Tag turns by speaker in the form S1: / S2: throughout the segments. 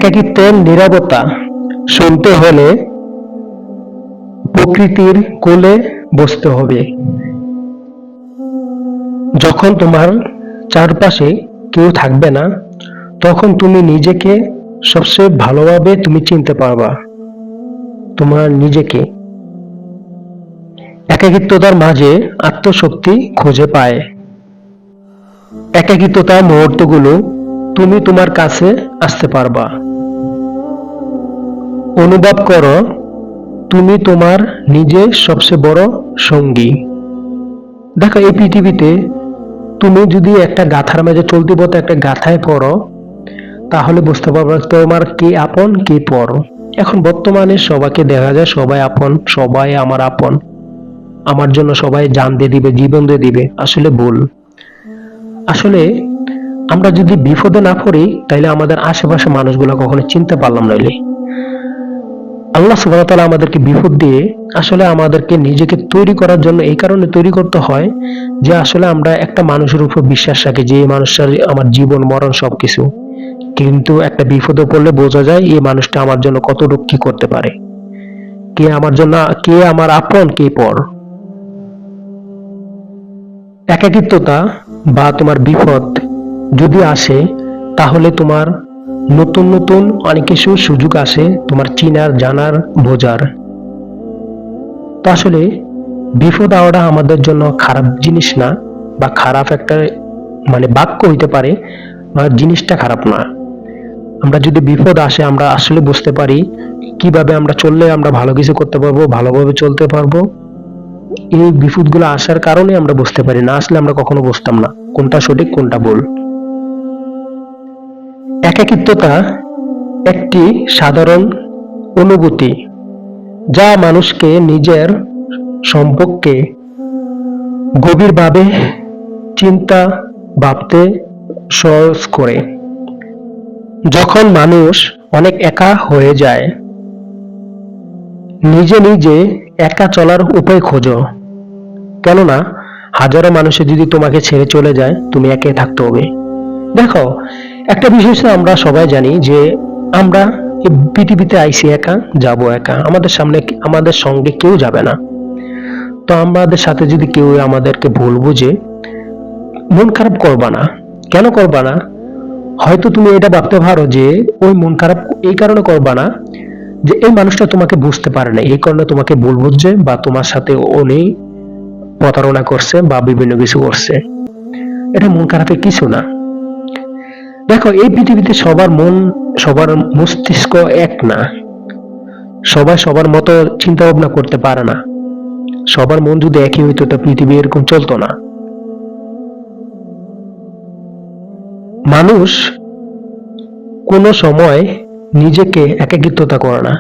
S1: একাকিত্বের নীরবতা শুনতে হলে প্রকৃতির কোলে বসতে হবে। যখন তোমার চারপাশে কেউ থাকবে না, তখন তুমি নিজেকে সবচেয়ে ভালোভাবে তুমি চিনতে পারবা তোমার নিজেকে। একাকিত্বতার মাঝে আত্মশক্তি খুঁজে পায়। একাকিত্বতার মুহূর্তগুলো তুমি তোমার কাছে আসতে পারবা। অনুভব করো তুমি তোমার নিজের সবচেয়ে বড় সঙ্গী। দেখো, এই পৃথিবীতে তুমি যদি একটা গাথার মাঝে চলতি পথে একটা গাথায় পড়ো, তাহলে বুঝতে পারবে তোমার কে আপন কে পর। এখন বর্তমানে সবাইকে দেখা যায় সবাই আপন, সবাই আমার আপন, আমার জন্য সবাই জান দিয়ে দিবে, জীবন দিয়ে দিবে। আসলে ভুল। আসলে আমরা যদি বিপদে না পড়ি, তাইলে আমাদের আশেপাশে মানুষগুলো কখনো চিনতে পারলাম নইলে। আল্লাহ সুবহানাহু ওয়া তাআলা আমাদেরকে বিপদ দিয়ে আসলে আমাদেরকে নিজেকে তৈরি করার জন্য এই কারণে তৈরি করতে হয় যে আসলে আমরা একটা মানুষের উপর বিশ্বাস রাখি যে এই মানুষটার আমার জীবন মরণ সবকিছু, কিন্তু একটা বিপদে পড়লে বোঝা যায় এই মানুষটা আমার জন্য কতটুকু কি করতে পারে, কে আমার জন্য, কে আমার আপন কে পর। একাকিত্বতা বা তোমার বিপদ যদি আসে, তাহলে তোমার নতুন নতুন অনেক কিছু সুযোগ আসে তোমার চিনার, জানার, বোঝার। তো আসলে বিপদ আওয়াটা আমাদের জন্য খারাপ জিনিস না, বা খারাপ একটা বাক্য হইতে পারে, বা জিনিসটা খারাপ না। আমরা যদি বিপদ আসে আমরা আসলে বুঝতে পারি কিভাবে আমরা চললে আমরা ভালো কিছু করতে পারবো, ভালোভাবে চলতে পারবো। এই বিপদগুলো আসার কারণে আমরা বুঝতে পারি, না আসলে আমরা কখনো বুঝতাম না কোনটা সঠিক কোনটা ভুল। একাকিত্বতা একটি সাধারণ অনুভূতি যা মানুষকে নিজের সম্পর্কে গভীরভাবে চিন্তা ভাবতে সহজ করে। যখন মানুষ অনেক একা হয়ে যায়, নিজে নিজে একা চলার উপায় খোঁজো। কেননা হাজারো মানুষে যদি তোমাকে ছেড়ে চলে যায়, তুমি একাই থাকতে হবে। দেখো, একটা বিষয় আমরা সবাই জানি যে আমরা এই পৃথিবীতে আইসি একা, যাব একা, আমাদের সামনে আমাদের সঙ্গে কেউ যাবে না। তো আমাদের সাথে যদি কেউ আমাদেরকে ভুল বুঝে, মন খারাপ করবা না। কেন করবা না? হয়তো তুমি এটা ভাবতে পারো যে ওই মন খারাপ এই কারণে করবা না যে এই মানুষটা তোমাকে বুঝতে পারে না, এই কারণে তোমাকে ভুল বুঝছে, বা তোমার সাথে উনি প্রতারণা করছে বা বিভিন্ন কিছু করছে। এটা মন খারাপের কিছু না। দেখো, এই পৃথিবীতে সবার মন, সবার মস্তিষ্ক এক না। সবাই সবার মতো চিন্তা ভাবনা করতে পারে না। সবার মন যদি একই হইতো তো পৃথিবী এরকম চলতো না। মানুষ কোনো সময় নিজেকে একাকিত্বতা করে না।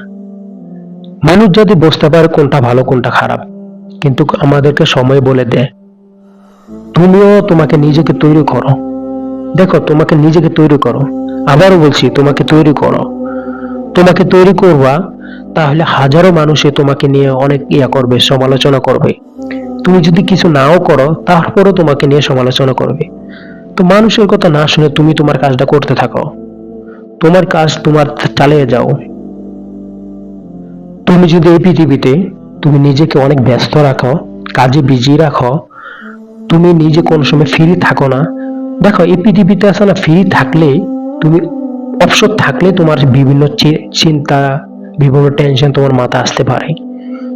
S1: মানুষ যদি বুঝতে পারে কোনটা ভালো কোনটা খারাপ, কিন্তু আমাদেরকে সময় বলে দেয়। তুমিও তোমাকে নিজেকে তৈরি করো। দেখো, তোমাকে নিজেকে তৈরি করো। আবারও বলছি, তোমাকে তৈরি করো। তোমাকে তৈরি করবা, তাহলে হাজারো মানুষে তোমাকে নিয়ে অনেক করবে, সমালোচনা করবে। তুমি যদি কিছু নাও করো, তারপরও তোমাকে নিয়ে সমালোচনা করবে। তো মানুষের কথা না শুনে তুমি তোমার কাজটা করতে থাকো। তোমার কাজ তোমার চালিয়ে যাও। তুমি যদি এই পৃথিবীতে তুমি নিজেকে অনেক ব্যস্ত রাখো, কাজে বিজি রাখো, তুমি নিজে কোন সময় ফ্রি থাকো না। দেখো, এই পৃথিবীতে আছে না, ফ্রি থাকলে তুমি অবসর থাকলে তোমার বিভিন্ন চিন্তা, বিভিন্ন টেনশন তোমার মাথা আসতে পারে।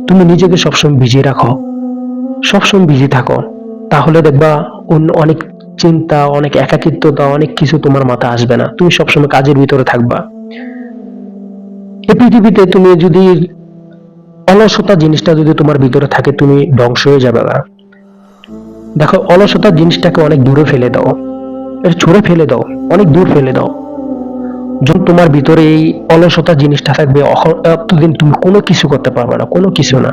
S1: তুমি নিজেকে সবসময় বিজি রাখো, সবসময় বিজি থাকো, তাহলে দেখবা অনেক চিন্তা, অনেক একাকিত্বতা, অনেক কিছু তোমার মাথা আসবে না। তুমি সবসময় কাজের ভিতরে থাকবা। এই পৃথিবীতে তুমি যদি অলসতা জিনিসটা যদি তোমার ভিতরে থাকে, তুমি ধ্বংস হয়ে যাবে না। দেখো, অলসতা জিনিসটাকে অনেক দূরে ফেলে দাও, এটা ছুঁড়ে ফেলে দাও, অনেক দূর ফেলে দাও। যখন তোমার ভিতরে এই অলসতা জিনিসটা থাকবে, ততদিন তুমি কোনো কিছু করতে পারবে না, কোনো কিছু না।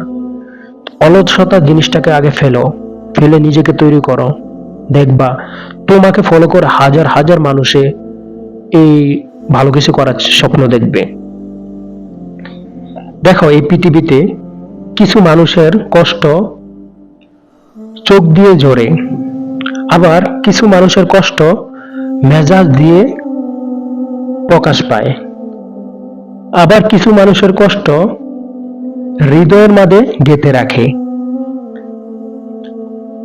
S1: অলসতা জিনিসটাকে আগে ফেলো, ফেলে নিজেকে তৈরি করো। দেখবা তোমাকে ফলো করে হাজার হাজার মানুষে এই ভালো কিছু করার স্বপ্ন দেখবে। দেখো, এই পৃথিবীতে কিছু মানুষের কষ্ট চোখ দিয়ে ঝরে, আবার কিছু মানুষের কষ্ট মেজাজ দিয়ে প্রকাশ পায়। আবার কিছু মানুষের কষ্ট হৃদয়ের মাঝে গেঁথে রাখে।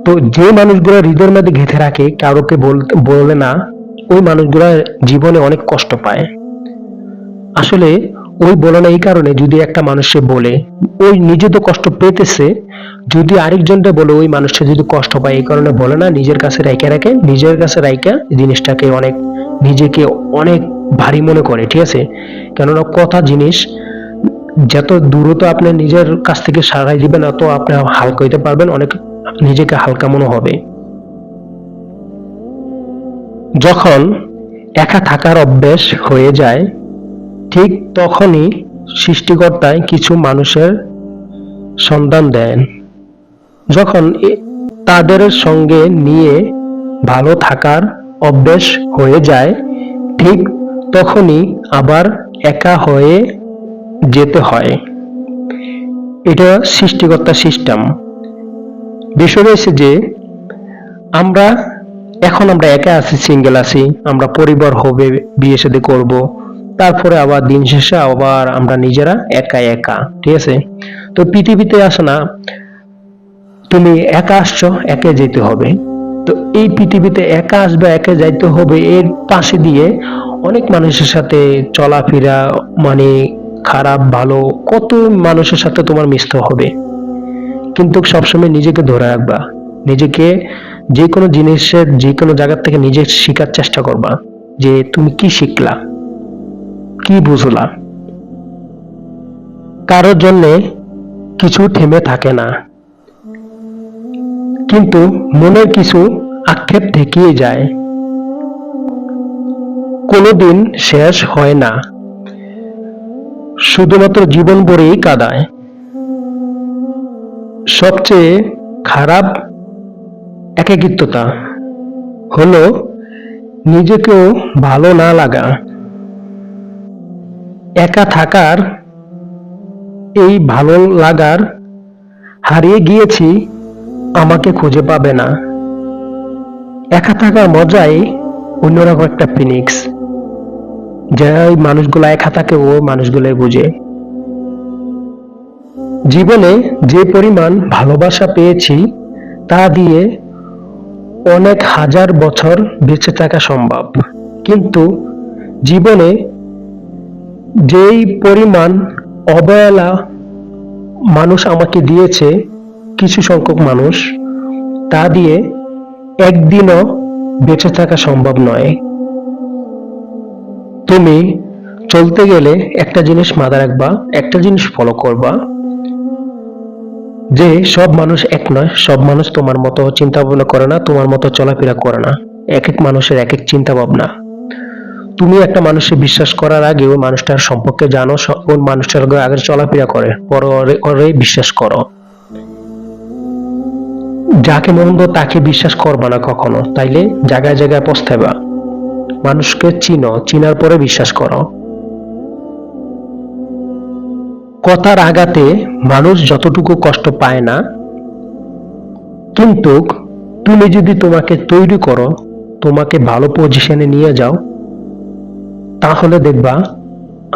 S1: তো যে মানুষগুলো হৃদয়ের মধ্যে গেঁথে রাখে, কাউকে বলে না, ওই মানুষগুলো জীবনে অনেক কষ্ট পায়। আসলে ওই বলে না এই কারণে, যদি একটা মানুষে বলে, ওই নিজে তো কষ্ট পেতেছে, যদি আরেকজনটা বলে ওই মানুষটা যদি কষ্ট পায়, এই কারণে বলে না, নিজের কাছে রাখে, নিজের কাছে রাখা জিনিসটাকে অনেক নিজেকে অনেক ভারী মনে করে, ঠিক আছে? কেননা কথা জিনিস যত দ্রুত আপনি নিজের কাছ থেকে সারাই দিবেন, তত আপনি হালকা হইতে পারবেন, অনেক নিজেকে হালকা মনে হবে। যখন একা থাকার অভ্যেস হয়ে যায়, ঠিক তখনই সৃষ্টিকর্তায় কিছু মানুষের সন্ধান দেন। যখন তাদের সঙ্গে নিয়ে ভালো থাকার অভ্যেস হয়ে যায়, ঠিক তখনই আবার একা হয়ে যেতে হয়। এটা সৃষ্টিকর্তার সিস্টেম। বিষয় রয়েছে যে আমরা আমরা একা আছি, সিঙ্গেল আছি, আমরা পরিবার হবে, বিয়ে শাদী করব, তারপরে আবার দিন শেষে আবার আমরা নিজেরা একা একা, ঠিক আছে? তো পৃথিবীতে আসো না, তুমি একা আসছো, একা যেতে হবে। তো এই পৃথিবীতে একা আসবে, একা যাইতে হবে, এর পাশে দিয়ে অনেক মানুষের সাথে চলাফেরা, মানে খারাপ ভালো কত মানুষের সাথে তোমার মিশতে হবে। কিন্তু সবসময় নিজেকে ধরে রাখবা, নিজেকে যে কোনো জিনিসের যে কোনো জায়গা থেকে নিজে শেখার চেষ্টা করবা, যে তুমি কি শিখলা, কি বুঝলা। কারোর জন্য কিছু থেমে থাকে না, কিন্তু মনের কিছু আক্ষেপ থেকেই যায়, কোনোদিন শেষ হয় না, শুধুমাত্র জীবন ভরেই কাঁদায়। সবচেয়ে খারাপ একাকিত্বতা হলো নিজেকেও ভালো না লাগা। একা থাকার এই ভালো লাগার হারিয়ে গিয়েছি, আমাকে খুঁজে পাবে না। একা থাকার মজাই অন্যরকম একটা ফিনিক্স, যে মানুষগুলো একা থাকে ও মানুষগুলোই বুঝে। জীবনে যে পরিমাণ ভালোবাসা পেয়েছি, তা দিয়ে অনেক হাজার বছর বেঁচে থাকা সম্ভব, কিন্তু জীবনে যেই পরিমাণ অবহেলা মানুষ আমাকে দিয়েছে, কিছু সংখ্যক মানুষ, তা দিয়ে একদিনও বেঁচে থাকা সম্ভব নয়। তুমি চলতে গেলে একটা জিনিস মাথায় রাখবা, একটা জিনিস ফলো করবা, যে সব মানুষ এক নয়, সব মানুষ তোমার মতো চিন্তা ভাবনা করে না, তোমার মতো চলাফেরা করে না। এক এক মানুষের এক এক চিন্তা ভাবনা। তুমি একটা মানুষে বিশ্বাস করার আগে ওই মানুষটার সম্পর্কে জানো, কোন মানুষটার আগে চলাফেরা করে, পরে ওরে বিশ্বাস করো। যাকে মন্দ তাকে বিশ্বাস করবা না কখনো, তাইলে জায়গায় জায়গায় পস্তাবা। মানুষকে চিনো, চিনার পরে বিশ্বাস করো। কথার আঘাতে মানুষ যতটুকু কষ্ট পায় না, কিন্তু তুমি যদি তোমাকে তৈরি করো, তোমাকে ভালো পজিশনে নিয়ে যাও, তাহলে দেখবা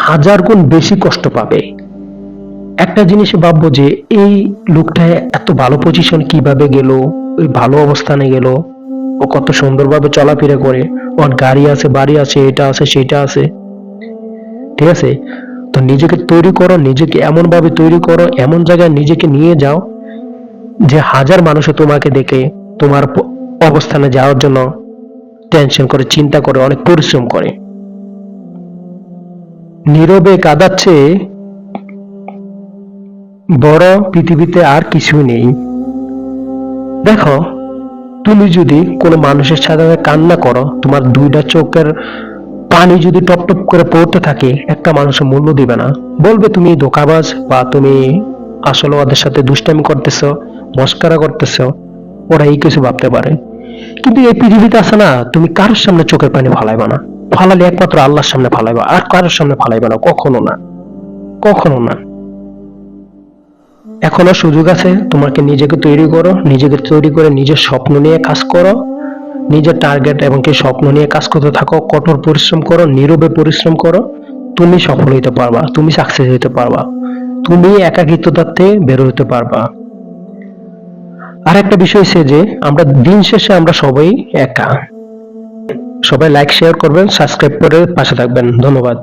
S1: হাজার গুণ বেশি কষ্ট পাবে। একটা জিনিস ভাববো যে এই লোকটা এত ভালো পজিশন কিভাবে গেল, ওই ভালো অবস্থানে গেল, ও কত সুন্দরভাবে চলাফেরা করে, ওর গাড়ি আছে, বাড়ি আছে, এটা আছে, সেটা আছে, ঠিক আছে? তো নিজেকে তৈরি করো, নিজেকে এমন ভাবে তৈরি করো, এমন জায়গায় নিজেকে নিয়ে যাও যে হাজার মানুষে তোমাকে দেখে তোমার অবস্থানে যাওয়ার জন্য টেনশন করে, চিন্তা করে, অনেক পরিশ্রম করে। নীরবে কাঁদাচ্ছে বড় পৃথিবীতে আর কিছু নেই। দেখো, তুমি যদি কোনো মানুষের সাথে কান্না করো, তোমার দুইটা চোখের পানি যদি টপ টপ করে পড়তে থাকে, একটা মানুষের মূল্য দিবে না, বলবে তুমি ধোঁকাবাজ, বা তুমি আসলে ওদের সাথে দুষ্টামি করতেছো, মস্কারা করতেছো, ওরা এই কিছু ভাবতে পারে। কিন্তু এই পৃথিবীতে আছে না, তুমি কারোর সামনে চোখের পানি ফালাইবা না, ফালালে একমাত্র আল্লাহর সামনে ফালাইবা, আর কারোর সামনে ফালাইবা না, কখনো না, কখনো না। এখনো সুযোগ আছে, তোমাকে নিজেকে তৈরি করো, নিজেকে তৈরি করে নিজের স্বপ্ন নিয়ে কাজ করো, নিজের টার্গেট এবং কি স্বপ্ন নিয়ে কাজ করতে থাকো, কঠোর পরিশ্রম করো, নীরবে পরিশ্রম করো। তুমি সফল হইতে পারবা, তুমি সাকসেস হইতে পারবা, তুমি একাকিত্বতাতে বের হইতে পারবা। আর একটা বিষয় হচ্ছে যে আমরা দিন শেষে আমরা সবাই একা। সবাই লাইক শেয়ার করবেন, সাবস্ক্রাইব করে পাশে থাকবেন। ধন্যবাদ।